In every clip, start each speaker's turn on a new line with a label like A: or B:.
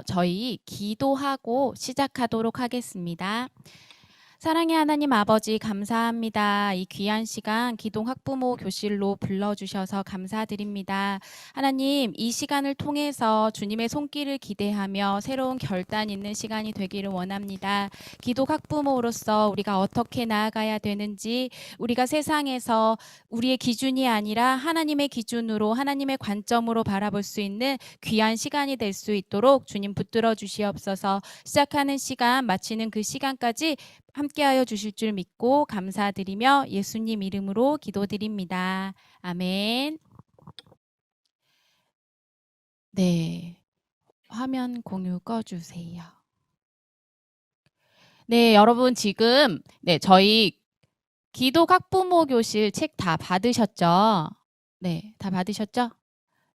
A: 저희 기도하고 시작하도록 하겠습니다. 사랑의 하나님 아버지 감사합니다. 이 귀한 시간 기동 학부모 교실로 불러주셔서 감사드립니다. 하나님 이 시간을 통해서 주님의 손길을 기대하며 새로운 결단 있는 시간이 되기를 원합니다. 기도 학부모로서 우리가 어떻게 나아가야 되는지 우리가 세상에서 우리의 기준이 아니라 하나님의 기준으로 하나님의 관점으로 바라볼 수 있는 귀한 시간이 될 수 있도록 주님 붙들어 주시옵소서. 시작하는 시간 마치는 그 시간까지 함께하여 주실 줄 믿고 감사드리며 예수님 이름으로 기도드립니다. 아멘. 네, 화면 공유 꺼주세요. 네, 여러분 지금 저희 기도 학부모 교실 책 다 받으셨죠? 네, 다 받으셨죠?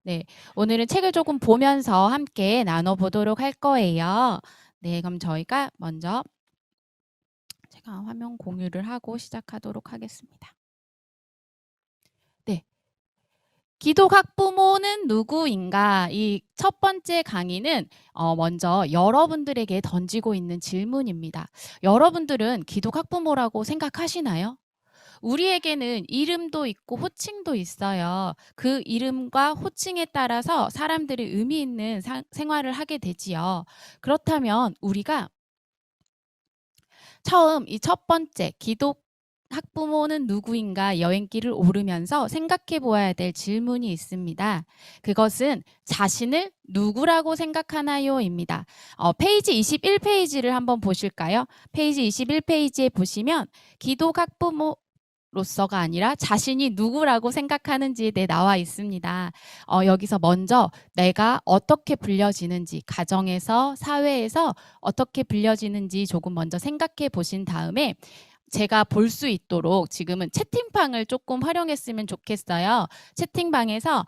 A: 네, 오늘은 책을 조금 보면서 함께 나눠보도록 할 거예요. 네, 그럼 저희가 먼저 제가 화면 공유를 하고 시작하도록 하겠습니다. 네. 기독 학부모는 누구인가? 이 첫 번째 강의는 먼저 여러분들에게 던지고 있는 질문입니다. 여러분들은 기독 학부모라고 생각하시나요? 우리에게는 이름도 있고 호칭도 있어요. 그 이름과 호칭에 따라서 사람들이 의미 있는 생활을 하게 되지요. 그렇다면 우리가 처음 이 첫 번째 기독 학부모는 누구인가 여행길을 오르면서 생각해 보아야 될 질문이 있습니다. 그것은 자신을 누구라고 생각하나요?입니다. 페이지 21페이지를 한번 보실까요? 페이지 21페이지에 보시면 기독 학부모로서가 아니라 자신이 누구라고 생각하는지에 대해 나와 있습니다. 여기서 먼저 내가 어떻게 불려지는지, 가정에서, 사회에서 어떻게 불려지는지 조금 먼저 생각해 보신 다음에 제가 볼 수 있도록 지금은 채팅방을 조금 활용했으면 좋겠어요. 채팅방에서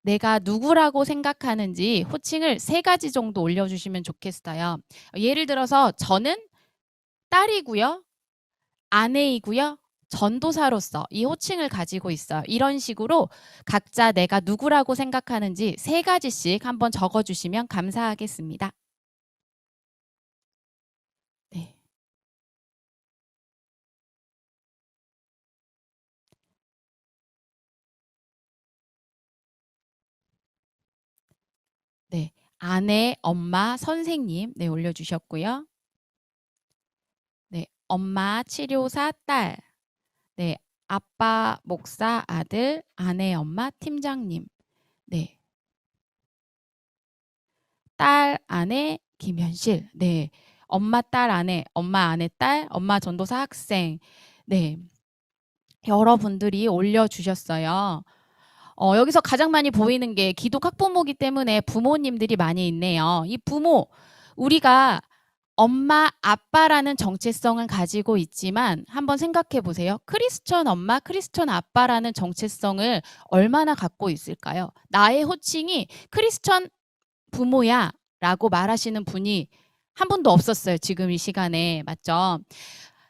A: 내가 누구라고 생각하는지 호칭을 3가지 정도 올려주시면 좋겠어요. 예를 들어서 저는 딸이고요. 아내이고요. 전도사로서 이 호칭을 가지고 있어요. 이런 식으로 각자 내가 누구라고 생각하는지 3가지씩 한번 적어주시면 감사하겠습니다. 네. 네. 아내, 엄마, 선생님 올려주셨고요. 네. 엄마, 치료사, 딸. 네. 아빠, 목사, 아들, 아내, 엄마, 팀장님. 네. 딸, 아내, 김현실. 네. 엄마, 딸, 아내, 엄마, 아내, 딸, 엄마, 전도사, 학생. 네. 여러분들이 올려주셨어요. 여기서 가장 많이 보이는 게 기독 학부모기 때문에 부모님들이 많이 있네요. 이 부모, 우리가 엄마, 아빠라는 정체성은 가지고 있지만 한번 생각해 보세요. 크리스천 엄마, 크리스천 아빠라는 정체성을 얼마나 갖고 있을까요? 나의 호칭이 크리스천 부모야 라고 말하시는 분이 한 분도 없었어요. 지금 이 시간에. 맞죠?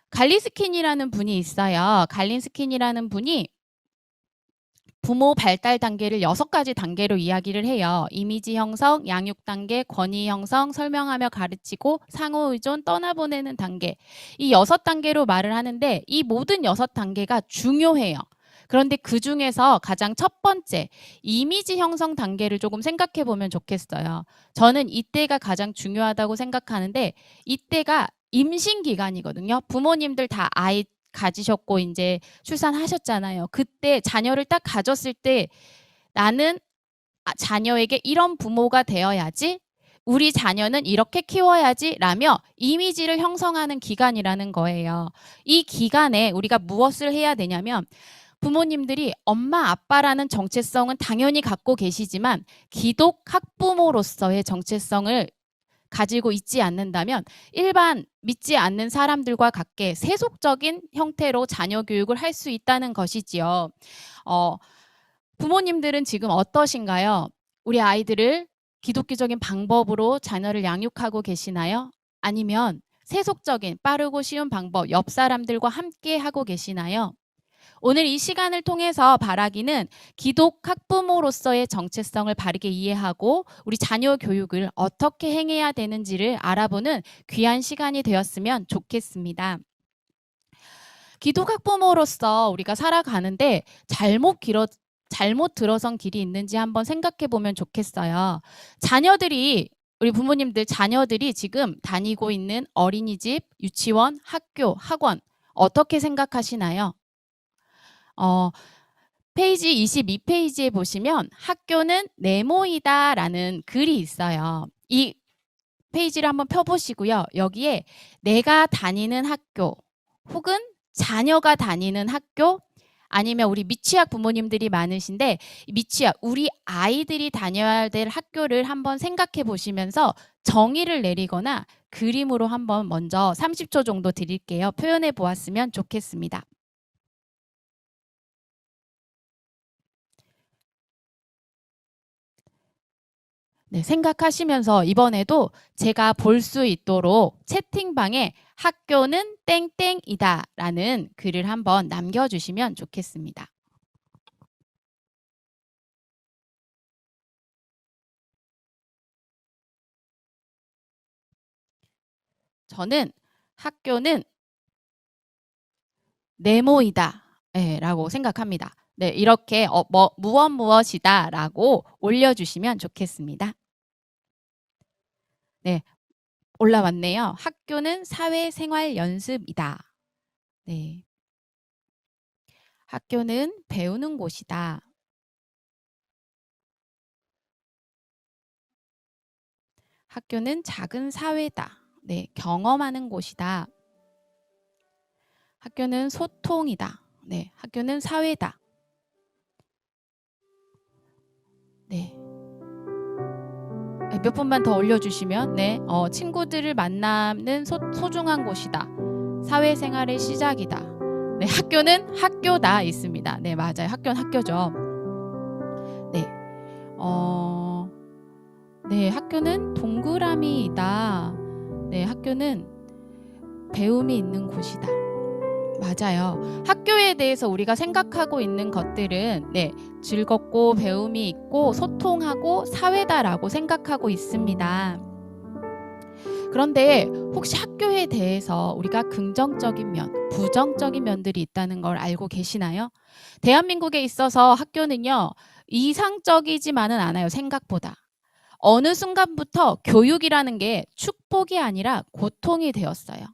A: 갈린스킨이라는 분이 있어요. 갈린스킨이라는 분이 부모 발달 단계를 6가지 단계로 이야기를 해요. 이미지 형성, 양육 단계, 권위 형성, 설명하며 가르치고, 상호 의존, 떠나보내는 단계. 이 6단계로 말을 하는데 이 모든 6단계가 중요해요. 그런데 그 중에서 가장 첫 번째 이미지 형성 단계를 조금 생각해 보면 좋겠어요. 저는 이때가 가장 중요하다고 생각하는데 이때가 임신 기간이거든요. 부모님들 다 아이 가지셨고 이제 출산하셨잖아요. 그때 자녀를 딱 가졌을 때 나는 자녀에게 이런 부모가 되어야지, 우리 자녀는 이렇게 키워야지 라며 이미지를 형성하는 기간이라는 거예요. 이 기간에 우리가 무엇을 해야 되냐면 부모님들이 엄마 아빠라는 정체성은 당연히 갖고 계시지만 기독 학부모로서의 정체성을 가지고 있지 않는다면 일반 믿지 않는 사람들과 같게 세속적인 형태로 자녀 교육을 할 수 있다는 것이지요. 부모님들은 지금 어떠신가요? 우리 아이들을 기독교적인 방법으로 자녀를 양육하고 계시나요? 아니면 세속적인 빠르고 쉬운 방법, 옆 사람들과 함께 하고 계시나요? 오늘 이 시간을 통해서 바라기는 기독 학부모로서의 정체성을 바르게 이해하고 우리 자녀 교육을 어떻게 행해야 되는지를 알아보는 귀한 시간이 되었으면 좋겠습니다. 기독 학부모로서 우리가 살아가는데 잘못 들어선 길이 있는지 한번 생각해 보면 좋겠어요. 우리 부모님들 자녀들이 지금 다니고 있는 어린이집, 유치원, 학교, 학원 어떻게 생각하시나요? 페이지 22페이지에 보시면 학교는 네모이다 라는 글이 있어요. 이 페이지를 한번 펴보시고요. 여기에 내가 다니는 학교 혹은 자녀가 다니는 학교 아니면 우리 미취학 부모님들이 많으신데 미취학 우리 아이들이 다녀야 될 학교를 한번 생각해 보시면서 정의를 내리거나 그림으로 한번 먼저 30초 정도 드릴게요. 표현해 보았으면 좋겠습니다. 네, 생각하시면서 이번에도 제가 볼 수 있도록 채팅방에 학교는 땡땡이다 라는 글을 한번 남겨주시면 좋겠습니다. 저는 학교는 네모이다 라고 생각합니다. 네, 이렇게 무엇이다 라고 올려주시면 좋겠습니다. 네, 올라왔네요. 학교는 사회생활 연습이다. 네. 학교는 배우는 곳이다. 학교는 작은 사회다. 네, 경험하는 곳이다. 학교는 소통이다. 네, 학교는 사회다. 네. 몇 분만 더 올려주시면 네, 친구들을 만나는 소중한 곳이다. 사회생활의 시작이다. 네, 학교는 학교다 있습니다. 네, 맞아요. 학교는 학교죠. 네, 네, 학교는 동그라미이다. 네, 학교는 배움이 있는 곳이다. 맞아요. 학교에 대해서 우리가 생각하고 있는 것들은 네, 즐겁고 배움이 있고 소통하고 사회다라고 생각하고 있습니다. 그런데 혹시 학교에 대해서 우리가 긍정적인 면, 부정적인 면들이 있다는 걸 알고 계시나요? 대한민국에 있어서 학교는요, 이상적이지만은 않아요, 생각보다. 어느 순간부터 교육이라는 게 축복이 아니라 고통이 되었어요.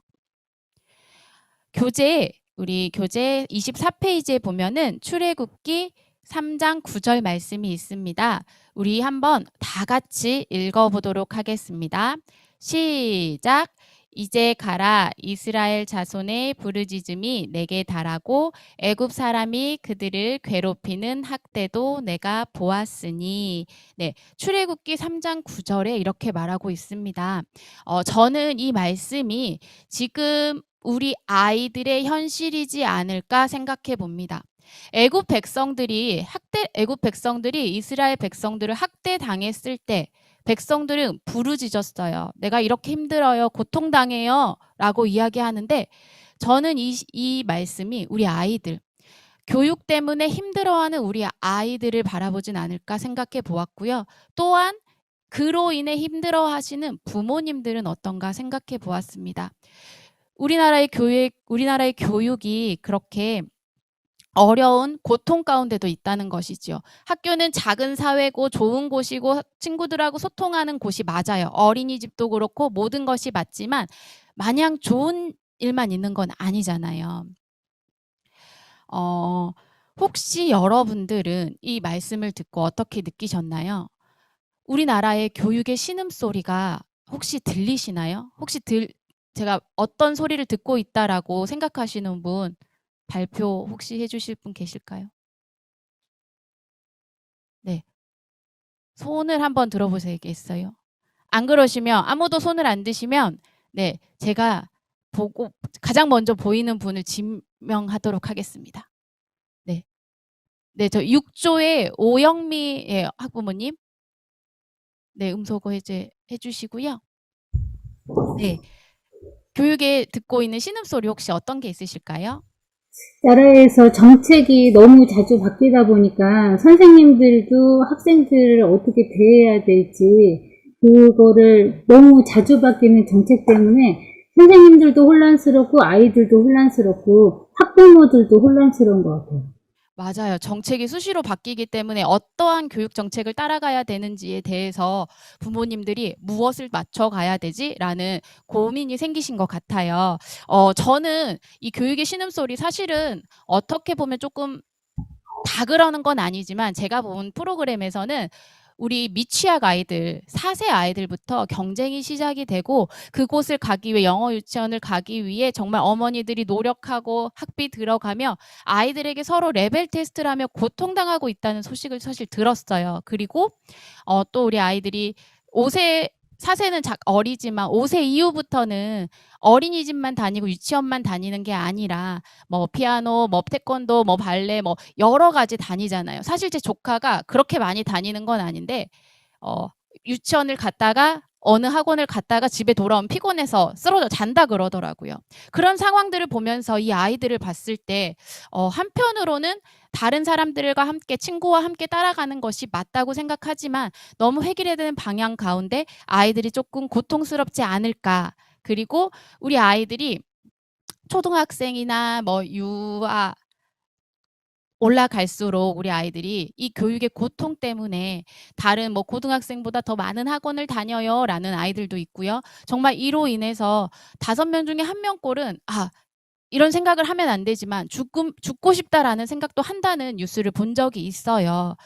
A: 우리 교재 24페이지에 보면은 출애굽기 3장 9절 말씀이 있습니다. 우리 한번 다 같이 읽어보도록 하겠습니다. 시작. 이제 가라 이스라엘 자손의 부르짖음이 내게 달하고 애굽 사람이 그들을 괴롭히는 학대도 내가 보았으니. 네, 출애굽기 3장 9절에 이렇게 말하고 있습니다. 저는 이 말씀이 지금 우리 아이들의 현실이지 않을까 생각해 봅니다. 애굽 백성들이 이스라엘 백성들을 학대당했을 때 백성들은 부르짖었어요. 내가 이렇게 힘들어요. 고통당해요. 라고 이야기하는데 저는 이 말씀이 우리 아이들, 교육 때문에 힘들어하는 우리 아이들을 바라보진 않을까 생각해 보았고요. 또한 그로 인해 힘들어하시는 부모님들은 어떤가 생각해 보았습니다. 우리나라의 교육이 그렇게 어려운 고통 가운데도 있다는 것이죠. 학교는 작은 사회고 좋은 곳이고 친구들하고 소통하는 곳이 맞아요. 어린이집도 그렇고 모든 것이 맞지만 마냥 좋은 일만 있는 건 아니잖아요. 혹시 여러분들은 이 말씀을 듣고 어떻게 느끼셨나요? 우리나라의 교육의 신음소리가 혹시 들리시나요? 제가 어떤 소리를 듣고 있다라고 생각하시는 분 발표 혹시 해주실 분 계실까요? 네. 손을 한번 들어보시겠어요? 안 그러시면 아무도 손을 안 드시면 네, 제가 보고 가장 먼저 보이는 분을 지명하도록 하겠습니다. 네. 네, 저 6조의 오영미 학부모님. 네, 음소거 해제 해주시고요. 네. 교육에 듣고 있는 신음소리 혹시 어떤 게 있으실까요?
B: 나라에서 정책이 너무 자주 바뀌다 보니까 선생님들도 학생들을 어떻게 대해야 될지 그거를 너무 자주 바뀌는 정책 때문에 선생님들도 혼란스럽고 아이들도 혼란스럽고 학부모들도 혼란스러운 것 같아요.
A: 맞아요. 정책이 수시로 바뀌기 때문에 어떠한 교육 정책을 따라가야 되는지에 대해서 부모님들이 '무엇을 맞춰가야 되지?'라는 고민이 생기신 것 같아요. 저는 이 교육의 신음소리 사실은 어떻게 보면 조금 다 그러는 건 아니지만 제가 본 프로그램에서는 우리 미취학 아이들, 4세 아이들부터 경쟁이 시작이 되고 그곳을 가기 위해 영어 유치원을 가기 위해 정말 어머니들이 노력하고 학비 들어가며 아이들에게 서로 레벨 테스트를 하며 고통당하고 있다는 소식을 사실 들었어요. 그리고 또 우리 아이들이 5세 4세는 어리지만 5세 이후부터는 어린이집만 다니고 유치원만 다니는 게 아니라 뭐 피아노, 뭐 태권도, 뭐 발레 뭐 여러 가지 다니잖아요. 사실 제 조카가 그렇게 많이 다니는 건 아닌데 어 유치원을 갔다가 어느 학원을 갔다가 집에 돌아오면 피곤해서 쓰러져 잔다 그러더라고요. 그런 상황들을 보면서 이 아이들을 봤을 때 한편으로는 다른 사람들과 함께 친구와 함께 따라가는 것이 맞다고 생각하지만 너무 획일화되는 방향 가운데 아이들이 조금 고통스럽지 않을까. 그리고 우리 아이들이 초등학생이나 뭐 유아 올라갈수록 우리 아이들이 이 교육의 고통 때문에 다른 뭐 고등학생보다 더 많은 학원을 다녀요라는 아이들도 있고요. 정말 이로 인해서 5명 중에 1명꼴은 이런 생각을 하면 안 되지만 죽고 싶다라는 생각도 한다는 뉴스를 본 적이 있어요.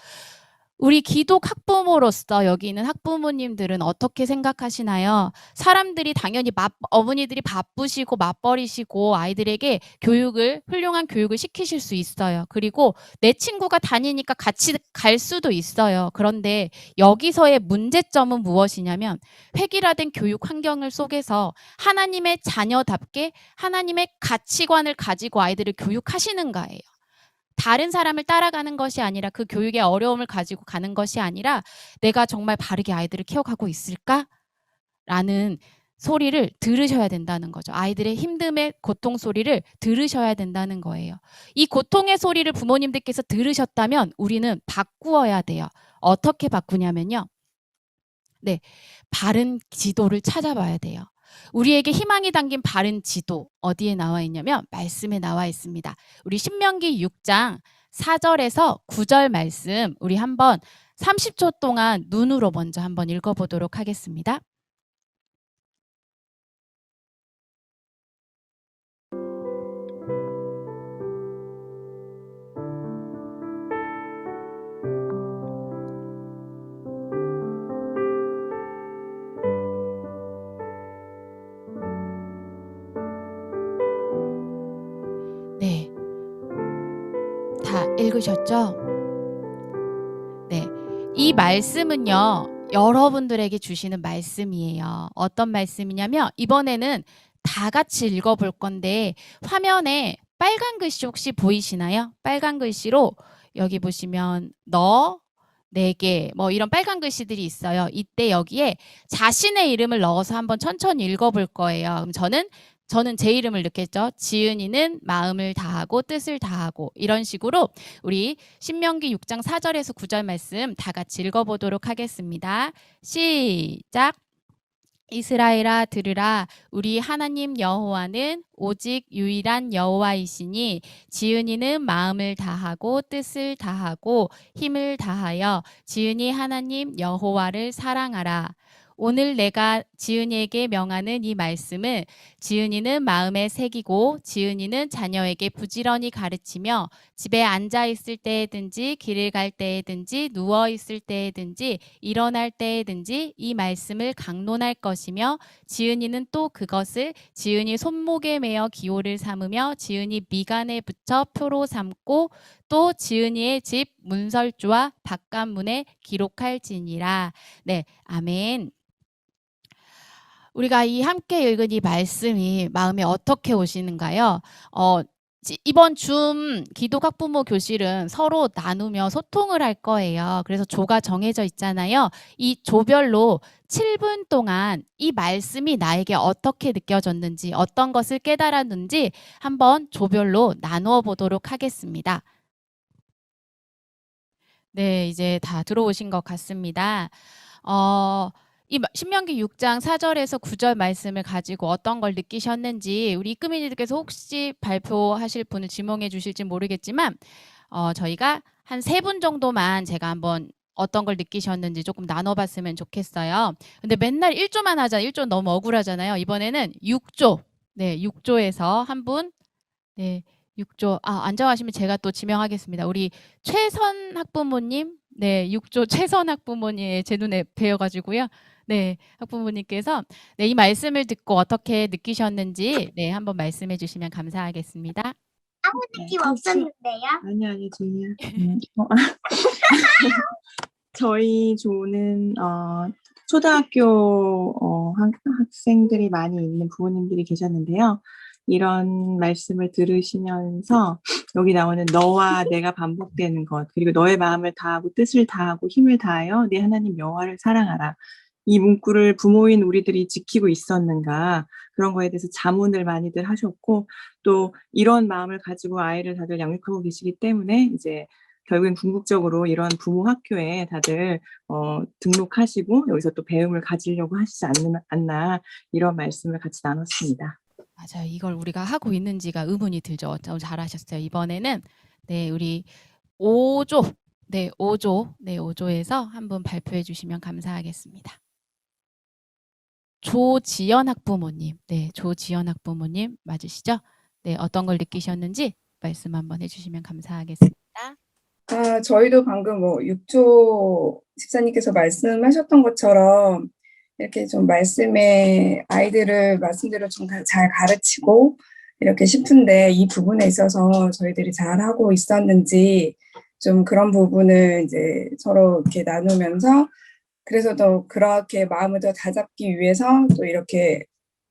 A: 우리 기독 학부모로서 여기 있는 학부모님들은 어떻게 생각하시나요? 사람들이 당연히 어머니들이 바쁘시고 맞벌이시고 아이들에게 훌륭한 교육을 시키실 수 있어요. 그리고 내 친구가 다니니까 같이 갈 수도 있어요. 그런데 여기서의 문제점은 무엇이냐면 획일화된 교육 환경을 속에서 하나님의 자녀답게 하나님의 가치관을 가지고 아이들을 교육하시는가예요. 다른 사람을 따라가는 것이 아니라 그 교육의 어려움을 가지고 가는 것이 아니라 '내가 정말 바르게 아이들을 키워가고 있을까?'라는 소리를 들으셔야 된다는 거죠. 아이들의 힘듦의 고통 소리를 들으셔야 된다는 거예요. 이 고통의 소리를 부모님들께서 들으셨다면 우리는 바꾸어야 돼요. 어떻게 바꾸냐면요. 네. 바른 지도를 찾아봐야 돼요. 우리에게 희망이 담긴 바른 지도 어디에 나와 있냐면 말씀에 나와 있습니다. 우리 신명기 6장 4절에서 9절 말씀 우리 한번 30초 동안 눈으로 먼저 한번 읽어보도록 하겠습니다. 네. 다 읽으셨죠? 네. 이 말씀은요. 여러분들에게 주시는 말씀이에요. 어떤 말씀이냐면 이번에는 다 같이 읽어볼 건데 화면에 빨간 글씨 혹시 보이시나요? 빨간 글씨로 여기 보시면 너, 내게 뭐 이런 빨간 글씨들이 있어요. 이때 여기에 자신의 이름을 넣어서 한번 천천히 읽어볼 거예요. 그럼 저는 제 이름을 넣겠죠. 지은이는 마음을 다하고 뜻을 다하고 이런 식으로 우리 신명기 6장 4절에서 9절 말씀 다 같이 읽어보도록 하겠습니다. 시작. 이스라엘아 들으라 우리 하나님 여호와는 오직 유일한 여호와이시니 지은이는 마음을 다하고 뜻을 다하고 힘을 다하여 지은이 하나님 여호와를 사랑하라. 오늘 내가 지은이에게 명하는 이 말씀은 지은이는 마음에 새기고 지은이는 자녀에게 부지런히 가르치며 집에 앉아 있을 때에든지 길을 갈 때에든지 누워 있을 때에든지 일어날 때에든지 이 말씀을 강론할 것이며 지은이는 또 그것을 지은이 손목에 매어 기호를 삼으며 지은이 미간에 붙여 표로 삼고 또 지은이의 집 문설주와 바깥문에 기록할지니라. 네, 아멘. 우리가 이 함께 읽은 이 말씀이 마음에 어떻게 오시는가요? 이번 줌 기독 학부모 교실은 서로 나누며 소통을 할 거예요. 그래서 조가 정해져 있잖아요. 이 조별로 7분 동안 이 말씀이 나에게 어떻게 느껴졌는지, 어떤 것을 깨달았는지 한번 조별로 나누어 보도록 하겠습니다. 네, 이제 다 들어오신 것 같습니다. 이 신명기 6장 4절에서 9절 말씀을 가지고 어떤 걸 느끼셨는지 우리 이끄민이들께서 혹시 발표하실 분을 지명해 주실지 모르겠지만 저희가 한 3분 정도만 제가 한번 어떤 걸 느끼셨는지 조금 나눠봤으면 좋겠어요. 근데 맨날 1조만 하잖아요. 1조 너무 억울하잖아요. 이번에는 6조, 네, 6조에서 한 분, 네, 6조. 안정하시면 제가 또 지명하겠습니다. 우리 최선 학부모님, 네, 6조 최선 학부모님 제 눈에 뵈어가지고요. 네, 학부모님께서 네, 이 말씀을 듣고 어떻게 느끼셨는지 네, 한번 말씀해 주시면 감사하겠습니다.
C: 아무 느낌 없었는데요?
D: 아니 제이야. 저희 조는 초등학교 학생들이 많이 있는 부모님들이 계셨는데요. 이런 말씀을 들으시면서 여기 나오는 너와 내가 반복되는 것, 그리고 너의 마음을 다하고 뜻을 다하고 힘을 다하여 네 하나님 여호와를 사랑하라. 이 문구를 부모인 우리들이 지키고 있었는가, 그런 거에 대해서 자문을 많이들 하셨고, 또 이런 마음을 가지고 아이를 다들 양육하고 계시기 때문에 이제 결국엔 궁극적으로 이런 부모 학교에 다들 등록하시고 여기서 또 배움을 가지려고 하시지 않나, 이런 말씀을 같이 나눴습니다.
A: 맞아요. 이걸 우리가 하고 있는지가 의문이 들죠. 너무 잘하셨어요. 이번에는 네, 우리 5조, 네, 5조, 네, 5조에서 한 분 발표해 주시면 감사하겠습니다. 조지연 학부모님, 네, 조지연 학부모님 맞으시죠? 네, 어떤 걸 느끼셨는지 말씀 한번 해주시면 감사하겠습니다.
E: 저희도 방금 6조 집사님께서 말씀하셨던 것처럼 이렇게 좀 아이들을 말씀대로 좀 잘 가르치고 이렇게 싶은데, 이 부분에 있어서 저희들이 잘하고 있었는지 좀 그런 부분을 이제 서로 이렇게 나누면서, 그래서 더 그렇게 마음을 더 다잡기 위해서 또 이렇게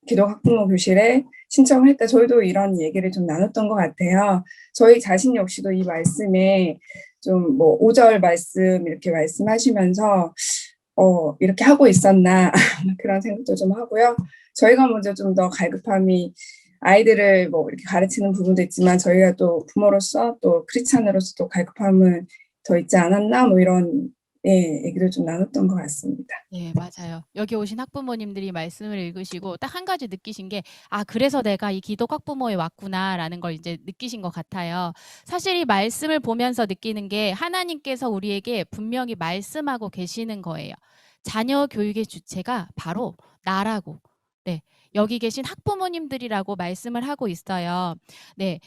E: 기독 학부모 교실에 신청을 했다. 저희도 이런 얘기를 좀 나눴던 것 같아요. 저희 자신 역시도 이 말씀에 좀 5절 말씀 이렇게 말씀하시면서 이렇게 하고 있었나 그런 생각도 좀 하고요. 저희가 먼저 좀 더 갈급함이, 아이들을 이렇게 가르치는 부분도 있지만 저희가 또 부모로서 또 크리스찬으로서 또 갈급함은 더 있지 않았나, 이런 얘기를 좀 나눴던 것 같습니다.
A: 네, 맞아요. 여기 오신 학부모님들이 말씀을 읽으시고 딱 한 가지 느끼신 게, 그래서 내가 이 기독 학부모에 왔구나라는 걸 이제 느끼신 것 같아요. 사실 이 말씀을 보면서 느끼는 게 하나님께서 우리에게 분명히 말씀하고 계시는 거예요. 자녀 교육의 주체가 바로 나라고, 네, 여기 계신 학부모님들이라고 말씀을 하고 있어요. 네,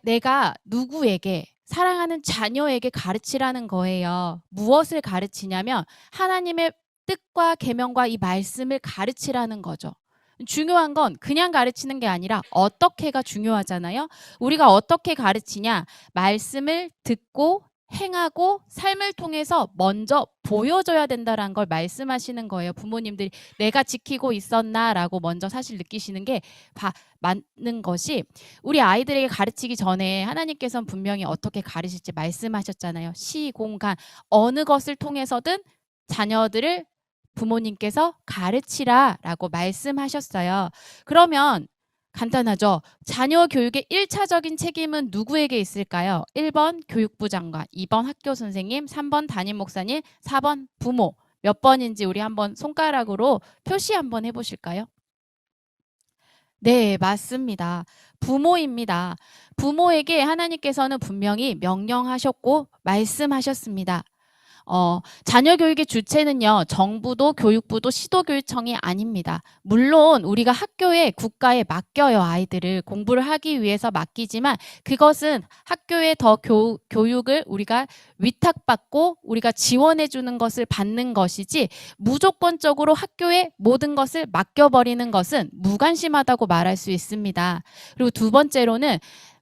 A: 내가 누구에게, 사랑하는 자녀에게 가르치라는 거예요. 무엇을 가르치냐면 하나님의 뜻과 계명과 이 말씀을 가르치라는 거죠. 중요한 건 그냥 가르치는 게 아니라 어떻게가 중요하잖아요. 우리가 어떻게 가르치냐? 말씀을 듣고 행하고 삶을 통해서 먼저 보여줘야 된다는 걸 말씀하시는 거예요. 부모님들이 내가 지키고 있었나라고 먼저 사실 느끼시는 게 맞는 것이, 우리 아이들에게 가르치기 전에 하나님께서는 분명히 어떻게 가르칠지 말씀하셨잖아요. 시공간 어느 것을 통해서든 자녀들을 부모님께서 가르치라라고 말씀하셨어요. 그러면 간단하죠. 자녀 교육의 1차적인 책임은 누구에게 있을까요? 1번 교육부 장관, 2번 학교 선생님, 3번 담임 목사님, 4번 부모. 몇 번인지 우리 한번 손가락으로 표시 한번 해보실까요? 네, 맞습니다. 부모입니다. 부모에게 하나님께서는 분명히 명령하셨고 말씀하셨습니다. 자녀 교육의 주체는요, 정부도 교육부도 시도교육청이 아닙니다. 물론 우리가 학교에, 국가에 맡겨요. 아이들을 공부를 하기 위해서 맡기지만 그것은 학교에 더 교육을 우리가 위탁받고 우리가 지원해 주는 것을 받는 것이지, 무조건적으로 학교에 모든 것을 맡겨버리는 것은 무관심하다고 말할 수 있습니다. 그리고 두 번째로는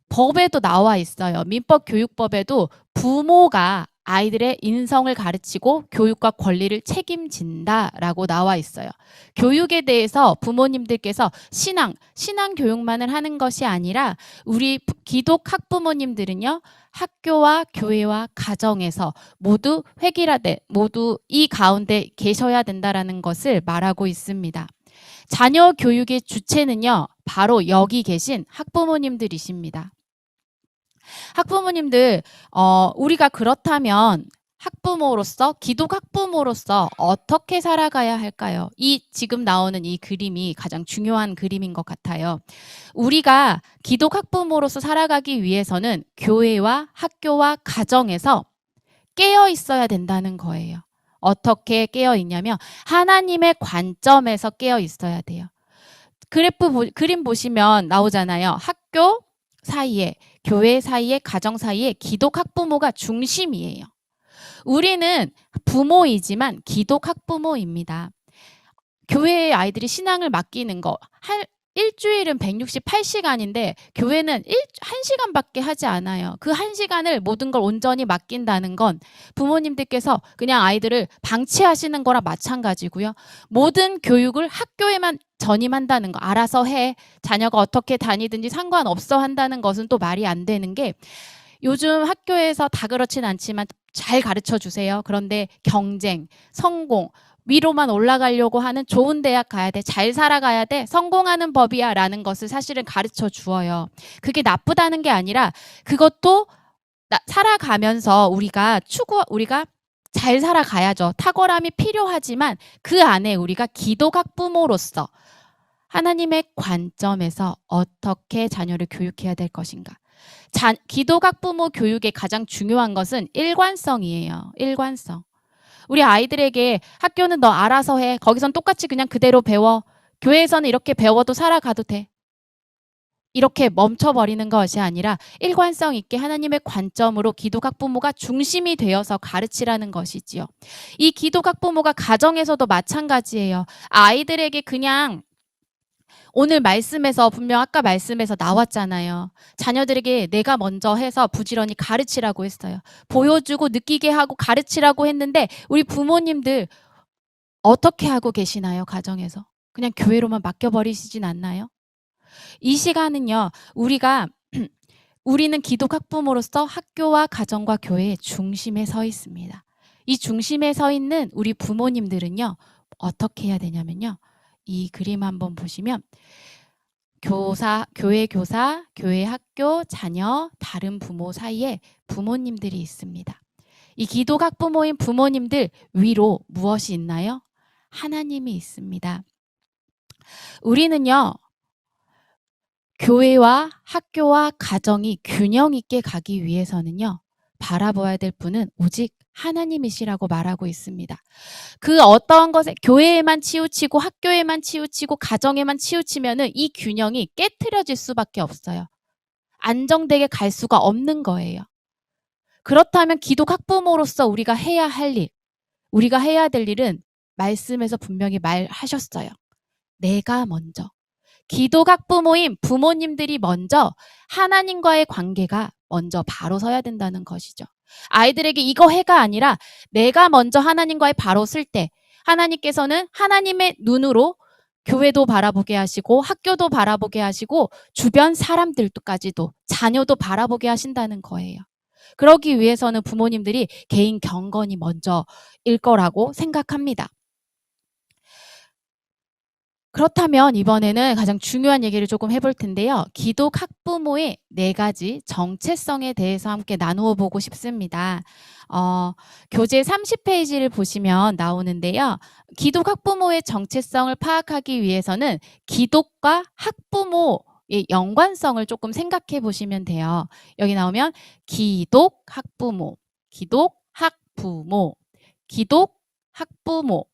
A: 법에도 나와 있어요. 민법 교육법에도 부모가 아이들의 인성을 가르치고 교육과 권리를 책임진다라고 나와 있어요. 교육에 대해서 부모님들께서 신앙 교육만을 하는 것이 아니라 우리 기독 학부모님들은요. 학교와 교회와 가정에서 모두 획일화돼 모두 이 가운데 계셔야 된다라는 것을 말하고 있습니다. 자녀 교육의 주체는요. 바로 여기 계신 학부모님들이십니다. 학부모님들, 우리가 그렇다면 학부모로서, 기독 학부모로서 어떻게 살아가야 할까요? 이 지금 나오는 이 그림이 가장 중요한 그림인 것 같아요. 우리가 기독 학부모로서 살아가기 위해서는 교회와 학교와 가정에서 깨어 있어야 된다는 거예요. 어떻게 깨어 있냐면 하나님의 관점에서 깨어 있어야 돼요. 그림 보시면 나오잖아요. 학교 사이에, 교회 사이에, 가정 사이에 기독 학부모가 중심이에요. 우리는 부모이지만 기독 학부모입니다. 교회에 아이들이 신앙을 맡기는 거 일주일은 168시간인데 교회는 1시간밖에 하지 않아요. 그 1시간을 모든 걸 온전히 맡긴다는 건 부모님들께서 그냥 아이들을 방치하시는 거랑 마찬가지고요. 모든 교육을 학교에만 전임한다는 거, 알아서 해, 자녀가 어떻게 다니든지 상관없어 한다는 것은 또 말이 안 되는 게 요즘 학교에서 다 그렇진 않지만 잘 가르쳐 주세요. 그런데 경쟁, 성공, 위로만 올라가려고 하는 좋은 대학 가야 돼, 잘 살아가야 돼, 성공하는 법이야 라는 것을 사실은 가르쳐 주어요. 그게 나쁘다는 게 아니라 그것도 살아가면서 우리가 잘 살아가야죠. 탁월함이 필요하지만 그 안에 우리가 기독 학부모로서 하나님의 관점에서 어떻게 자녀를 교육해야 될 것인가. 기독 학부모 교육의 가장 중요한 것은 일관성이에요. 일관성. 우리 아이들에게 학교는 너 알아서 해. 거기선 똑같이 그냥 그대로 배워. 교회에서는 이렇게 배워도 살아가도 돼. 이렇게 멈춰버리는 것이 아니라 일관성 있게 하나님의 관점으로 기독 학부모가 중심이 되어서 가르치라는 것이지요. 이 기독 학부모가 가정에서도 마찬가지예요. 아이들에게 그냥 오늘 말씀에서 분명 아까 말씀에서 나왔잖아요. 자녀들에게 내가 먼저 해서 부지런히 가르치라고 했어요. 보여주고 느끼게 하고 가르치라고 했는데 우리 부모님들 어떻게 하고 계시나요? 가정에서. 그냥 교회로만 맡겨버리시진 않나요? 이 시간은요. 우리는 기독 학부모로서 학교와 가정과 교회의 중심에 서 있습니다. 이 중심에 서 있는 우리 부모님들은요. 어떻게 해야 되냐면요. 이 그림 한번 보시면 교회 교사, 교회 학교, 자녀, 다른 부모 사이에 부모님들이 있습니다. 이 기독 학부모인 부모님들 위로 무엇이 있나요? 하나님이 있습니다. 우리는요. 교회와 학교와 가정이 균형 있게 가기 위해서는요. 바라봐야 될 분은 오직 하나님이시라고 말하고 있습니다. 그 어떠한 것에 교회에만 치우치고 학교에만 치우치고 가정에만 치우치면은 이 균형이 깨트려질 수밖에 없어요. 안정되게 갈 수가 없는 거예요. 그렇다면 기독 학부모로서 우리가 해야 할 일, 우리가 해야 될 일은 말씀에서 분명히 말하셨어요. 내가 먼저. 기독 학부모인 부모님들이 먼저 하나님과의 관계가 먼저 바로 서야 된다는 것이죠. 아이들에게 이거 해가 아니라 내가 먼저 하나님과의 바로 쓸 때 하나님께서는 하나님의 눈으로 교회도 바라보게 하시고 학교도 바라보게 하시고 주변 사람들까지도 자녀도 바라보게 하신다는 거예요. 그러기 위해서는 부모님들이 개인 경건이 먼저일 거라고 생각합니다. 그렇다면 이번에는 가장 중요한 얘기를 조금 해볼 텐데요. 기독 학부모의 4가지 정체성에 대해서 함께 나누어 보고 싶습니다. 교재 30페이지를 보시면 나오는데요. 기독 학부모의 정체성을 파악하기 위해서는 기독과 학부모의 연관성을 조금 생각해 보시면 돼요. 여기 나오면 기독 학부모, 기독 학부모, 기독 학부모,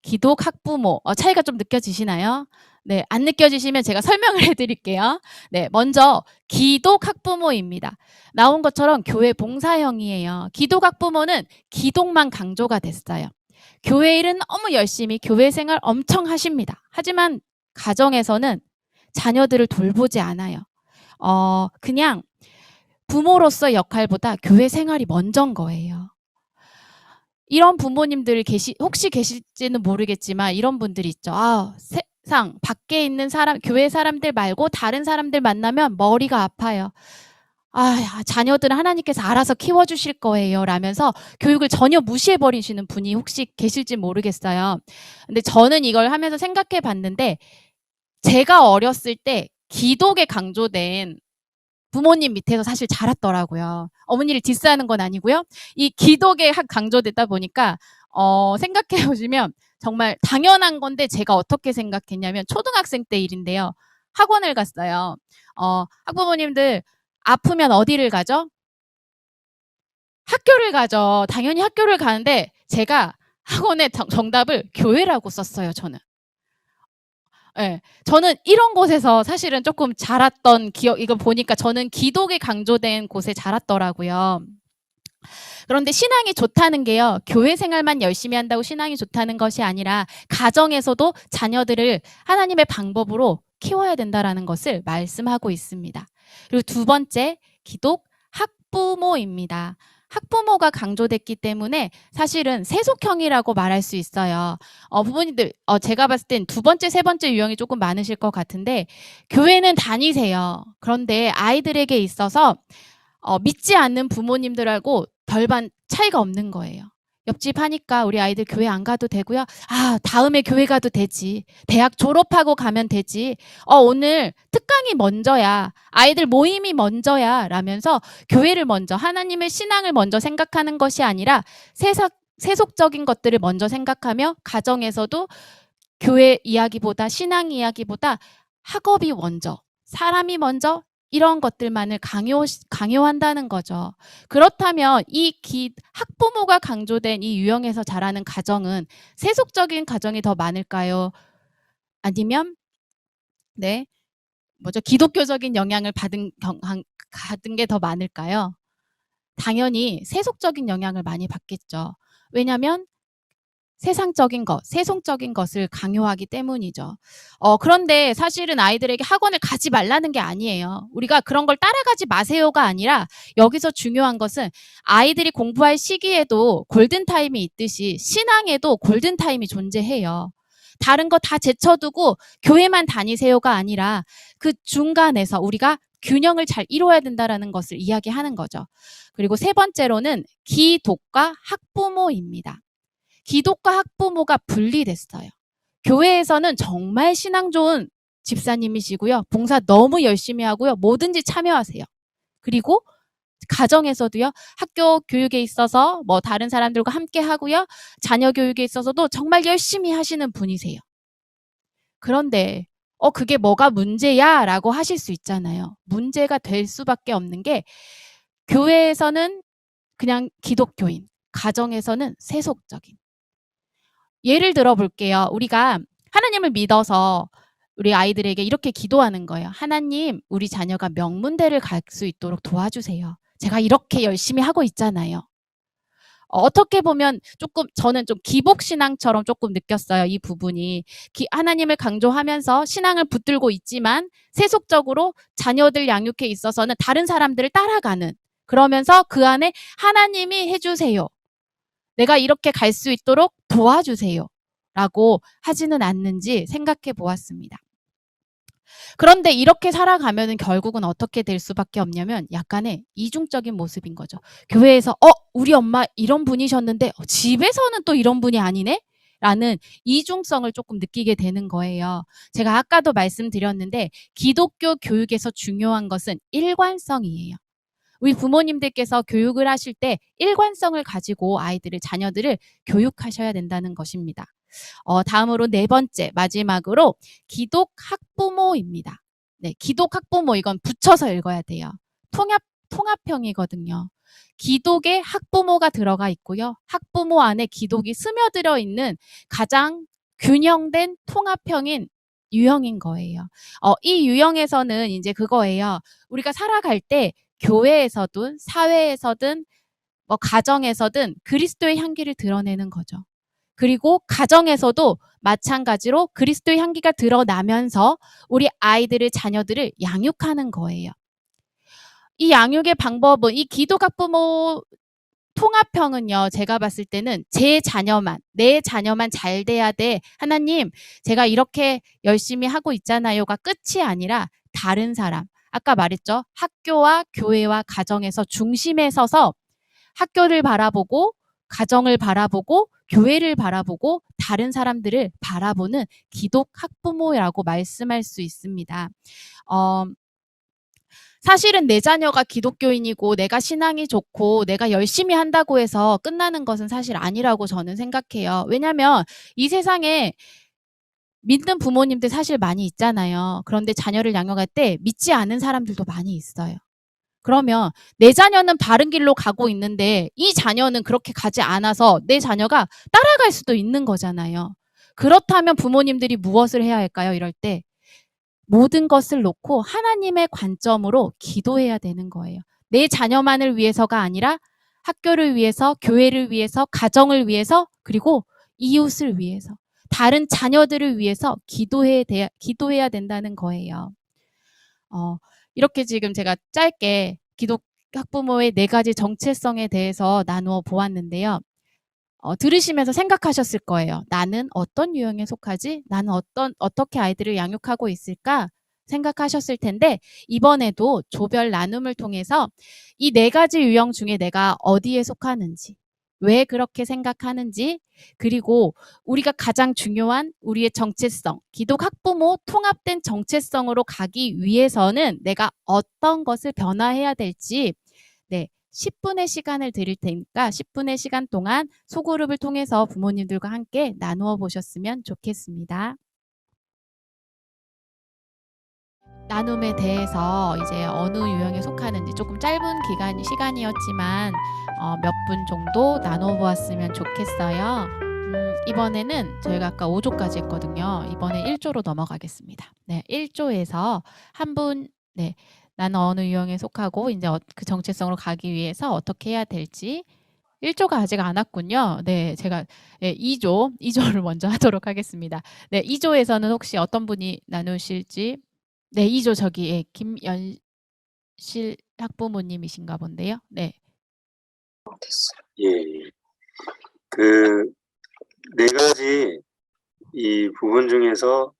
A: 기독 학부모. 차이가 좀 느껴지시나요? 네, 안 느껴지시면 제가 설명을 해드릴게요. 네, 먼저 기독 학부모입니다. 나온 것처럼 교회 봉사형이에요. 기독 학부모는 기독만 강조가 됐어요. 교회 일은 너무 열심히 교회 생활 엄청 하십니다. 하지만 가정에서는 자녀들을 돌보지 않아요. 그냥 부모로서 역할보다 교회 생활이 먼저인 거예요. 이런 부모님들 혹시 계실지는 모르겠지만 이런 분들이 있죠. 아, 세상 밖에 있는 사람, 교회 사람들 말고 다른 사람들 만나면 머리가 아파요. 아, 자녀들은 하나님께서 알아서 키워주실 거예요. 라면서 교육을 전혀 무시해버리시는 분이 혹시 계실지 모르겠어요. 근데 저는 이걸 하면서 생각해 봤는데, 제가 어렸을 때 기독에 강조된 부모님 밑에서 사실 자랐더라고요. 어머니를 디스하는 건 아니고요. 이 기독에 강조됐다 보니까 생각해 보시면 정말 당연한 건데, 제가 어떻게 생각했냐면 초등학생 때 일인데요. 학원을 갔어요. 학부모님들 아프면 어디를 가죠? 학교를 가죠. 당연히 학교를 가는데 제가 학원의 정답을 교회라고 썼어요, 저는. 예. 저는 이런 곳에서 사실은 조금 자랐던 이거 보니까 저는 기독이 강조된 곳에 자랐더라고요. 그런데 신앙이 좋다는 게요, 교회 생활만 열심히 한다고 신앙이 좋다는 것이 아니라 가정에서도 자녀들을 하나님의 방법으로 키워야 된다라는 것을 말씀하고 있습니다. 그리고 두 번째, 기독 학부모입니다. 학부모가 강조됐기 때문에 사실은 세속형이라고 말할 수 있어요. 부모님들, 제가 봤을 땐 두 번째, 세 번째 유형이 조금 많으실 것 같은데, 교회는 다니세요. 그런데 아이들에게 있어서 믿지 않는 부모님들하고 별반 차이가 없는 거예요. 옆집 하니까 우리 아이들 교회 안 가도 되고요. 아, 다음에 교회 가도 되지. 대학 졸업하고 가면 되지. 오늘 특강이 먼저야. 아이들 모임이 먼저야. 라면서 교회를 먼저, 하나님의 신앙을 먼저 생각하는 것이 아니라 세속적인 것들을 먼저 생각하며, 가정에서도 교회 이야기보다, 신앙 이야기보다 학업이 먼저, 사람이 먼저, 이런 것들만을 강요한다는 거죠. 그렇다면 학부모가 강조된 이 유형에서 자라는 가정은 세속적인 가정이 더 많을까요? 아니면 기독교적인 영향을 받은 게 더 많을까요? 당연히 세속적인 영향을 많이 받겠죠. 왜냐하면 세상적인 것, 세속적인 것을 강요하기 때문이죠. 그런데 사실은 아이들에게 학원을 가지 말라는 게 아니에요. 우리가 그런 걸 따라가지 마세요가 아니라, 여기서 중요한 것은 아이들이 공부할 시기에도 골든타임이 있듯이 신앙에도 골든타임이 존재해요. 다른 거 다 제쳐두고 교회만 다니세요가 아니라 그 중간에서 우리가 균형을 잘 이루어야 된다는 것을 이야기하는 거죠. 그리고 세 번째로는 기독과 학부모입니다. 기독과 학부모가 분리됐어요. 교회에서는 정말 신앙 좋은 집사님이시고요. 봉사 너무 열심히 하고요. 뭐든지 참여하세요. 그리고 가정에서도요, 학교 교육에 있어서 다른 사람들과 함께 하고요. 자녀 교육에 있어서도 정말 열심히 하시는 분이세요. 그런데 그게 뭐가 문제야? 라고 하실 수 있잖아요. 문제가 될 수밖에 없는 게, 교회에서는 그냥 기독교인, 가정에서는 세속적인. 예를 들어 볼게요. 우리가 하나님을 믿어서 우리 아이들에게 이렇게 기도하는 거예요. 하나님, 우리 자녀가 명문대를 갈 수 있도록 도와주세요. 제가 이렇게 열심히 하고 있잖아요. 어떻게 보면 저는 좀 기복신앙처럼 조금 느꼈어요. 이 부분이. 하나님을 강조하면서 신앙을 붙들고 있지만 세속적으로 자녀들 양육에 있어서는 다른 사람들을 따라가는, 그러면서 그 안에 하나님이 해주세요, 내가 이렇게 갈 수 있도록 도와주세요 라고 하지는 않는지 생각해 보았습니다. 그런데 이렇게 살아가면은 결국은 어떻게 될 수밖에 없냐면, 약간의 이중적인 모습인 거죠. 교회에서 우리 엄마 이런 분이셨는데 집에서는 또 이런 분이 아니네? 라는 이중성을 조금 느끼게 되는 거예요. 제가 아까도 말씀드렸는데, 기독교 교육에서 중요한 것은 일관성이에요. 우리 부모님들께서 교육을 하실 때 일관성을 가지고 자녀들을 교육하셔야 된다는 것입니다. 다음으로 네 번째, 마지막으로 기독 학부모입니다. 네, 기독 학부모, 이건 붙여서 읽어야 돼요. 통합형이거든요. 기독의 학부모가 들어가 있고요. 학부모 안에 기독이 스며들어 있는 가장 균형된 통합형인 유형인 거예요. 이 유형에서는 이제 그거예요. 우리가 살아갈 때 교회에서든 사회에서든 가정에서든 그리스도의 향기를 드러내는 거죠. 그리고 가정에서도 마찬가지로 그리스도의 향기가 드러나면서 우리 아이들을, 자녀들을 양육하는 거예요. 이 양육의 방법은, 이 기독 학부모 통합형은요, 제가 봤을 때는 제 자녀만, 내 자녀만 잘 돼야 돼. 하나님, 제가 이렇게 열심히 하고 있잖아요가 끝이 아니라 다른 사람. 아까 말했죠. 학교와 교회와 가정에서 중심에 서서 학교를 바라보고, 가정을 바라보고, 교회를 바라보고, 다른 사람들을 바라보는 기독 학부모라고 말씀할 수 있습니다. 사실은 내 자녀가 기독교인이고 내가 신앙이 좋고 내가 열심히 한다고 해서 끝나는 것은 사실 아니라고 저는 생각해요. 왜냐하면 이 세상에 믿는 부모님들 사실 많이 있잖아요. 그런데 자녀를 양육할 때 믿지 않은 사람들도 많이 있어요. 그러면 내 자녀는 바른 길로 가고 있는데 이 자녀는 그렇게 가지 않아서 내 자녀가 따라갈 수도 있는 거잖아요. 그렇다면 부모님들이 무엇을 해야 할까요? 이럴 때 모든 것을 놓고 하나님의 관점으로 기도해야 되는 거예요. 내 자녀만을 위해서가 아니라 학교를 위해서, 교회를 위해서, 가정을 위해서, 그리고 이웃을 위해서, 다른 자녀들을 위해서 기도해야 된다는 거예요. 이렇게 지금 제가 짧게 기독 학부모의 4가지 정체성에 대해서 나누어 보았는데요. 들으시면서 생각하셨을 거예요. 나는 어떤 유형에 속하지? 나는 어떻게 아이들을 양육하고 있을까? 생각하셨을 텐데, 이번에도 조별 나눔을 통해서 이 4가지 유형 중에 내가 어디에 속하는지, 왜 그렇게 생각하는지, 그리고 우리가 가장 중요한 우리의 정체성, 기독 학부모 통합된 정체성으로 가기 위해서는 내가 어떤 것을 변화해야 될지, 네, 10분의 시간을 드릴 테니까 10분의 시간 동안 소그룹을 통해서 부모님들과 함께 나누어 보셨으면 좋겠습니다. 나눔에 대해서 이제 어느 유형에 속하는지 조금 짧은 시간이었지만 몇 분 정도 나눠 보았으면 좋겠어요. 이번에는 저희가 아까 5조까지 했거든요. 이번에 1조로 넘어가겠습니다. 네, 1조에서 한 분, 네, 나는 어느 유형에 속하고 이제 그 정체성으로 가기 위해서 어떻게 해야 될지 1조가 아직 안 왔군요. 네, 제가 2조를 먼저 하도록 하겠습니다. 네, 2조에서는 혹시 어떤 분이 나누실지. 네, 2조 저기 김연실 학부모님이신가 본데요. 네.
F: 예, 예. 그 4가지 이 부분 중에서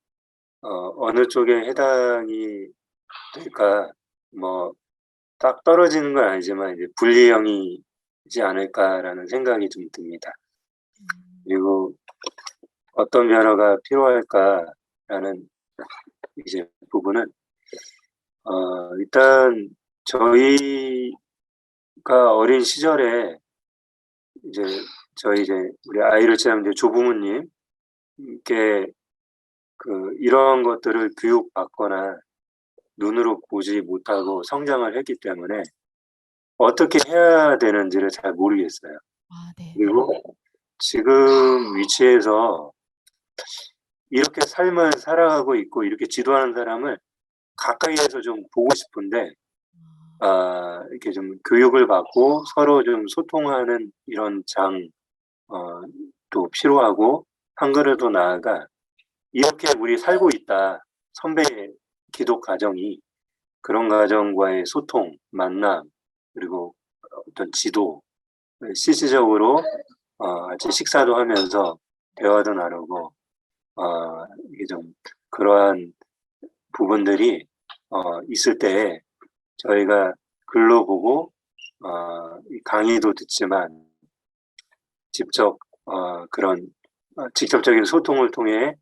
F: 어느 쪽에 해당이 될까, 뭐 딱 떨어지는 건 아니지만 이제 분리형이지 않을까라는 생각이 좀 듭니다. 그리고 어떤 변화가 필요할까라는 이제 부분은 일단 저희가 어린 시절에 이제 우리 아이를 치면 이제 조부모님께 이런 것들을 교육받거나 눈으로 보지 못하고 성장을 했기 때문에 어떻게 해야 되는지를 잘 모르겠어요.
A: 아, 네.
F: 그리고 지금 위치에서 이렇게 삶을 살아가고 있고 이렇게 지도하는 사람을 가까이에서 좀 보고 싶은데 이렇게 좀 교육을 받고 서로 좀 소통하는 이런 또 필요하고 한 그릇도 나아가 이렇게 우리 살고 있다. 선배 기독 가정이 그런 가정과의 소통, 만남, 그리고 어떤 지도, 실질적으로 같이 식사도 하면서 대화도 나누고 이게 좀 그러한 부분들이 있을 때 저희가 글로 보고 강의도 듣지만 직접 그런 직접적인 소통을 통해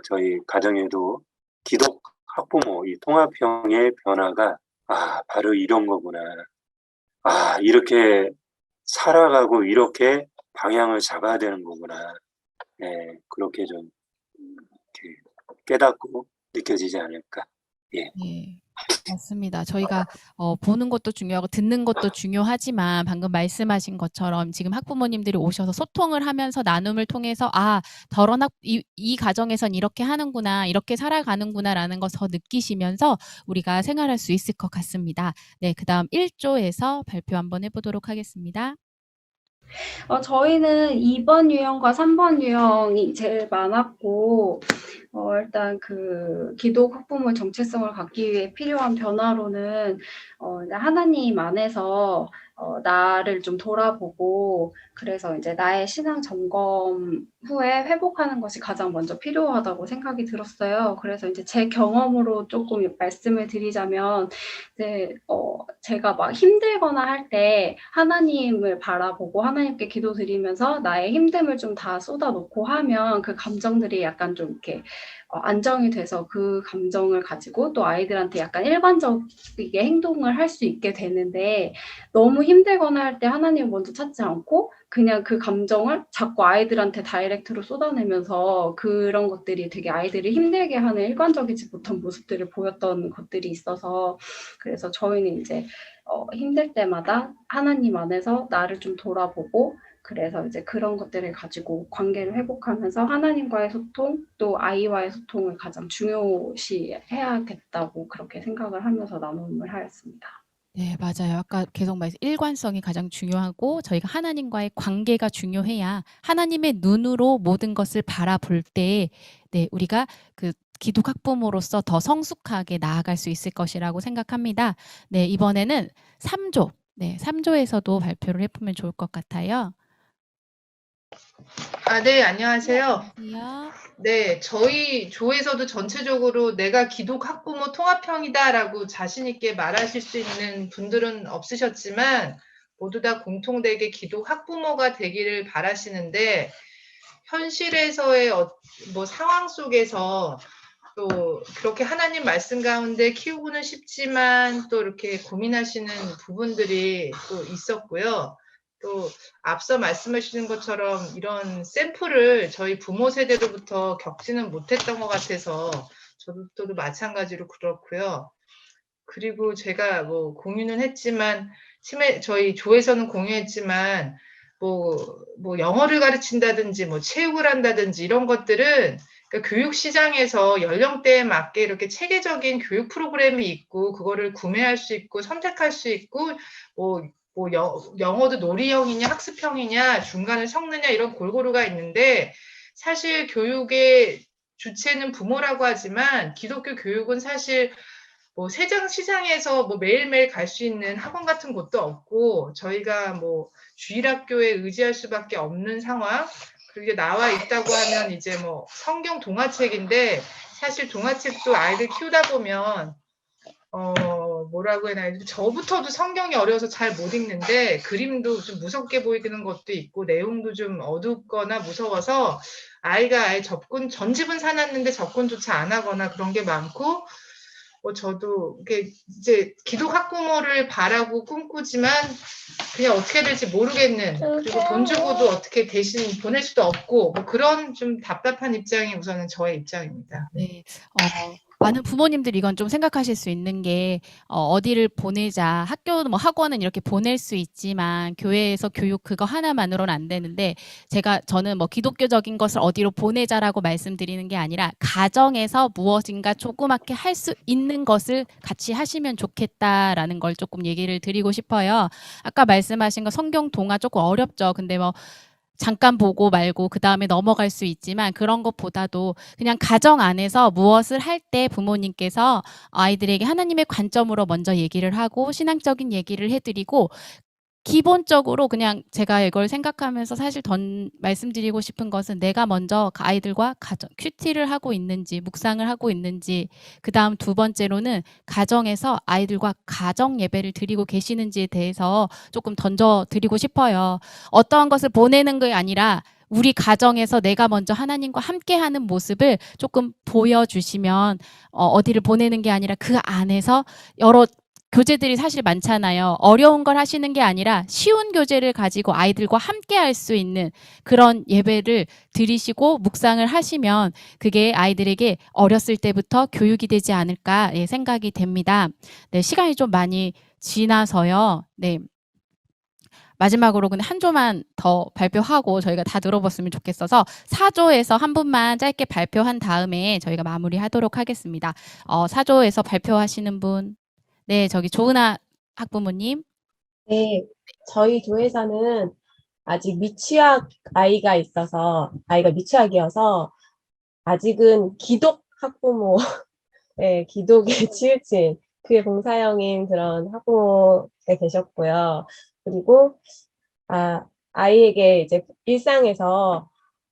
F: 저희 가정에도 기독 학부모 이 통합형의 변화가 바로 이런 거구나. 이렇게 살아가고 이렇게 방향을 잡아야 되는 거구나. 네, 그렇게 좀 이렇게 깨닫고 느껴지지 않을까. 예.
A: 네. 맞습니다. 저희가 보는 것도 중요하고 듣는 것도 중요하지만 방금 말씀하신 것처럼 지금 학부모님들이 오셔서 소통을 하면서 나눔을 통해서 이 가정에선 이렇게 하는구나, 이렇게 살아가는구나라는 걸 더 느끼시면서 우리가 생활할 수 있을 것 같습니다. 네, 그다음 1조에서 발표 한번 해보도록 하겠습니다.
G: 저희는 2번 유형과 3번 유형이 제일 많았고, 일단 기독 학부모 정체성을 갖기 위해 필요한 변화로는, 이제 하나님 안에서, 나를 좀 돌아보고 그래서 이제 나의 신앙 점검 후에 회복하는 것이 가장 먼저 필요하다고 생각이 들었어요. 그래서 이제 제 경험으로 조금 말씀을 드리자면 이제 제가 막 힘들거나 할 때 하나님을 바라보고 하나님께 기도드리면서 나의 힘듦을 좀 다 쏟아놓고 하면 그 감정들이 약간 좀 이렇게 안정이 돼서 그 감정을 가지고 또 아이들한테 약간 일반적이게 행동을 할 수 있게 되는데 너무 힘들거나 할 때 하나님을 먼저 찾지 않고 그냥 그 감정을 자꾸 아이들한테 다이렉트로 쏟아내면서 그런 것들이 되게 아이들을 힘들게 하는 일관적이지 못한 모습들을 보였던 것들이 있어서 그래서 저희는 이제 힘들 때마다 하나님 안에서 나를 좀 돌아보고 그래서 이제 그런 것들을 가지고 관계를 회복하면서 하나님과의 소통 또 아이와의 소통을 가장 중요시해야겠다고 그렇게 생각을 하면서 나눔을 하였습니다.
A: 네, 맞아요. 아까 계속 말씀 일관성이 가장 중요하고 저희가 하나님과의 관계가 중요해야 하나님의 눈으로 모든 것을 바라볼 때 네, 우리가 그 기독 학부모로서 더 성숙하게 나아갈 수 있을 것이라고 생각합니다. 네, 이번에는 3조. 네, 3조에서도 발표를 해보면 좋을 것 같아요.
H: 네, 안녕하세요.
A: 안녕하세요.
H: 네, 저희 조에서도 전체적으로 내가 기독 학부모 통합형이다라고 자신 있게 말하실 수 있는 분들은 없으셨지만 모두 다 공통되게 기독 학부모가 되기를 바라시는데 현실에서의 뭐 상황 속에서 또 그렇게 하나님 말씀 가운데 키우고는 싶지만 또 이렇게 고민하시는 부분들이 또 있었고요. 또 앞서 말씀하시는 것처럼 이런 샘플을 저희 부모 세대로부터 겪지는 못했던 것 같아서 저도 마찬가지로 그렇고요. 그리고 제가 뭐 공유는 했지만 저희 조에서는 공유했지만 뭐 영어를 가르친다든지 뭐 체육을 한다든지 이런 것들은 그러니까 교육 시장에서 연령대에 맞게 이렇게 체계적인 교육 프로그램이 있고 그거를 구매할 수 있고 선택할 수 있고 영어도 놀이형이냐 학습형이냐 중간을 섞느냐 이런 골고루가 있는데 사실 교육의 주체는 부모라고 하지만 기독교 교육은 사실 뭐 세장 시장에서 뭐 매일매일 갈 수 있는 학원 같은 곳도 없고 저희가 뭐 주일학교에 의지할 수밖에 없는 상황 그게 나와 있다고 하면 이제 뭐 성경 동화책인데 사실 동화책도 아이들 키우다 보면 뭐라고 해야 되나 저부터도 성경이 어려워서 잘 못 읽는데 그림도 좀 무섭게 보이는 것도 있고 내용도 좀 어둡거나 무서워서 아이가 아예 전 집은 사놨는데 접근조차 안 하거나 그런 게 많고 저도 이게 이제 기독 학부모를 바라고 꿈꾸지만 그냥 어떻게 될지 모르겠는 그리고 돈 주고도 어떻게 대신 보낼 수도 없고 뭐 그런 좀 답답한 입장이 우선은 저의 입장입니다.
A: 네. 많은 부모님들이 이건 좀 생각하실 수 있는 게 어디를 보내자 학교는 뭐 학원은 이렇게 보낼 수 있지만 교회에서 교육 그거 하나만으로는 안 되는데 저는 뭐 기독교적인 것을 어디로 보내자라고 말씀드리는 게 아니라 가정에서 무엇인가 조그맣게 할 수 있는 것을 같이 하시면 좋겠다라는 걸 조금 얘기를 드리고 싶어요. 아까 말씀하신 거 성경 동화 조금 어렵죠. 근데 뭐 잠깐 보고 말고 그다음에 넘어갈 수 있지만 그런 것보다도 그냥 가정 안에서 무엇을 할 때 부모님께서 아이들에게 하나님의 관점으로 먼저 얘기를 하고 신앙적인 얘기를 해드리고 기본적으로 그냥 제가 이걸 생각하면서 사실 말씀드리고 싶은 것은 내가 먼저 아이들과 큐티를 하고 있는지 묵상을 하고 있는지 그다음 두 번째로는 가정에서 아이들과 가정 예배를 드리고 계시는지에 대해서 조금 던져드리고 싶어요. 어떠한 것을 보내는 게 아니라 우리 가정에서 내가 먼저 하나님과 함께하는 모습을 조금 보여주시면 어디를 보내는 게 아니라 그 안에서 여러 교재들이 사실 많잖아요. 어려운 걸 하시는 게 아니라 쉬운 교재를 가지고 아이들과 함께 할 수 있는 그런 예배를 드리시고 묵상을 하시면 그게 아이들에게 어렸을 때부터 교육이 되지 않을까 생각이 됩니다. 네, 시간이 좀 많이 지나서요. 네. 마지막으로 근데 한 조만 더 발표하고 저희가 다 들어봤으면 좋겠어서 4조에서 한 분만 짧게 발표한 다음에 저희가 마무리하도록 하겠습니다. 4조에서 발표하시는 분. 네, 저기 조은아 학부모님.
I: 네, 저희 조에서는 아직 미취학 아이가 있어서, 아이가 미취학이어서, 아직은 기독 학부모, 네, 기독에 치우친 그의 봉사형인 그런 학부모가 계셨고요. 그리고 아이에게 이제 일상에서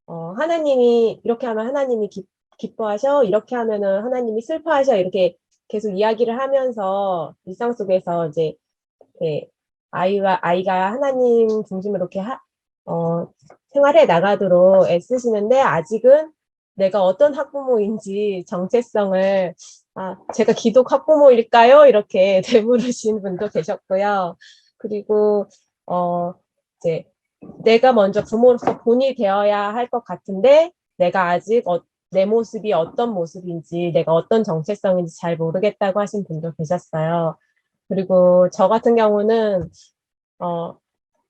I: 하나님이 이렇게 하면 하나님이 기뻐하셔, 이렇게 하면은 하나님이 슬퍼하셔, 이렇게 계속 이야기를 하면서 일상 속에서 이제 아이가 하나님 중심으로 이렇게 생활해 나가도록 애쓰시는데, 아직은 내가 어떤 학부모인지 정체성을 제가 기독 학부모일까요? 이렇게 되물으신 분도 계셨고요. 그리고 이제 내가 먼저 부모로서 본이 되어야 할 것 같은데 내가 아직 내 모습이 어떤 모습인지, 내가 어떤 정체성인지 잘 모르겠다고 하신 분도 계셨어요. 그리고 저 같은 경우는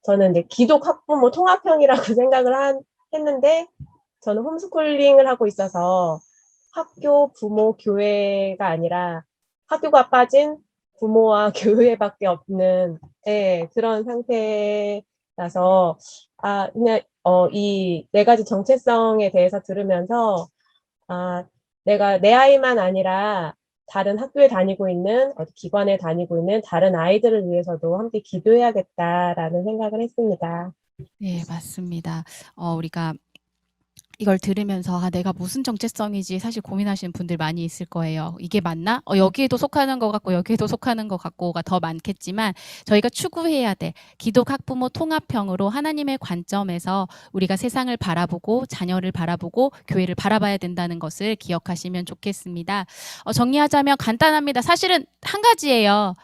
I: 저는 이제 기독 학부모 통합형이라고 생각을 했는데, 저는 홈스쿨링을 하고 있어서 학교, 부모, 교회가 아니라 학교가 빠진 부모와 교회밖에 없는 그런 상태라서 그냥 이 네 가지 정체성에 대해서 들으면서 내가 내 아이만 아니라 다른 학교에 다니고 있는 기관에 다니고 있는 다른 아이들을 위해서도 함께 기도해야겠다라는 생각을 했습니다.
A: 네, 맞습니다. 우리가 이걸 들으면서 내가 무슨 정체성이지 사실 고민하시는 분들 많이 있을 거예요. 이게 맞나? 여기에도 속하는 것 같고 여기에도 속하는 것 같고가 더 많겠지만, 저희가 추구해야 돼 기독 학부모 통합형으로 하나님의 관점에서 우리가 세상을 바라보고 자녀를 바라보고 교회를 바라봐야 된다는 것을 기억하시면 좋겠습니다. 정리하자면 간단합니다. 사실은 한 가지예요.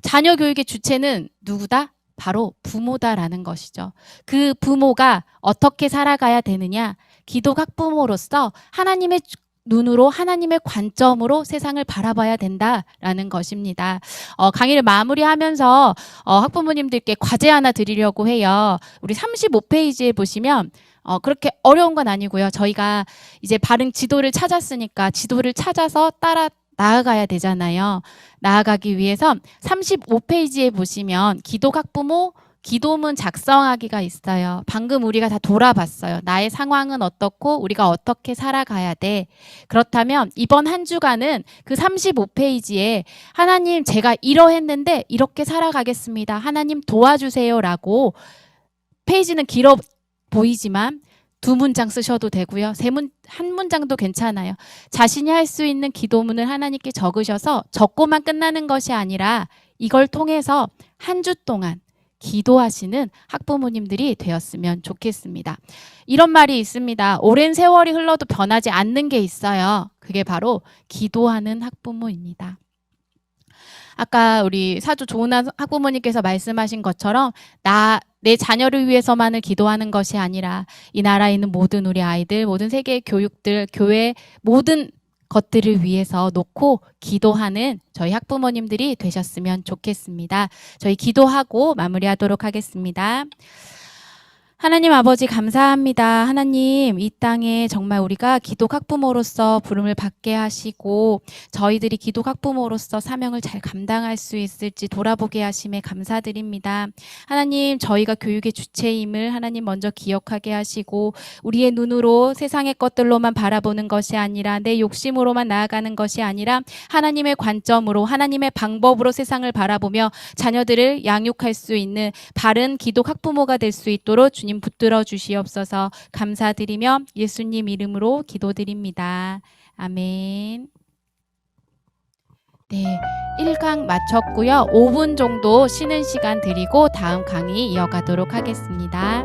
A: 자녀 교육의 주체는 누구다? 바로 부모다라는 것이죠. 그 부모가 어떻게 살아가야 되느냐? 기독 학부모로서 하나님의 눈으로, 하나님의 관점으로 세상을 바라봐야 된다라는 것입니다. 강의를 마무리하면서 학부모님들께 과제 하나 드리려고 해요. 우리 35페이지에 보시면 그렇게 어려운 건 아니고요. 저희가 이제 바른 지도를 찾았으니까 지도를 찾아서 따라 나아가야 되잖아요. 나아가기 위해서 35페이지에 보시면 기독 학부모 기도문 작성하기가 있어요. 방금 우리가 다 돌아봤어요. 나의 상황은 어떻고 우리가 어떻게 살아가야 돼. 그렇다면 이번 한 주간은 그 35페이지에 하나님 제가 이러했는데 이렇게 살아가겠습니다. 하나님 도와주세요라고, 페이지는 길어 보이지만 2문장 쓰셔도 되고요. 한 문장도 괜찮아요. 자신이 할 수 있는 기도문을 하나님께 적으셔서 적고만 끝나는 것이 아니라 이걸 통해서 한 주 동안 기도하시는 학부모님들이 되었으면 좋겠습니다. 이런 말이 있습니다. 오랜 세월이 흘러도 변하지 않는 게 있어요. 그게 바로 기도하는 학부모입니다. 아까 우리 사주 조은아 학부모님께서 말씀하신 것처럼 내 자녀를 위해서만을 기도하는 것이 아니라 이 나라에 있는 모든 우리 아이들, 모든 세계의 교육들, 교회 모든 것들을 위해서 놓고 기도하는 저희 학부모님들이 되셨으면 좋겠습니다. 저희 기도하고 마무리하도록 하겠습니다. 하나님 아버지 감사합니다. 하나님, 이 땅에 정말 우리가 기독 학부모로서 부름을 받게 하시고 저희들이 기독 학부모로서 사명을 잘 감당할 수 있을지 돌아보게 하심에 감사드립니다. 하나님, 저희가 교육의 주체임을 하나님 먼저 기억하게 하시고 우리의 눈으로 세상의 것들로만 바라보는 것이 아니라 내 욕심으로만 나아가는 것이 아니라 하나님의 관점으로, 하나님의 방법으로 세상을 바라보며 자녀들을 양육할 수 있는 바른 기독 학부모가 될 수 있도록 주님 붙들어 주시옵소서. 감사드리며 예수님 이름으로 기도드립니다. 아멘. 네, 1강 마쳤고요. 5분 정도 쉬는 시간 드리고 다음 강의 이어가도록 하겠습니다.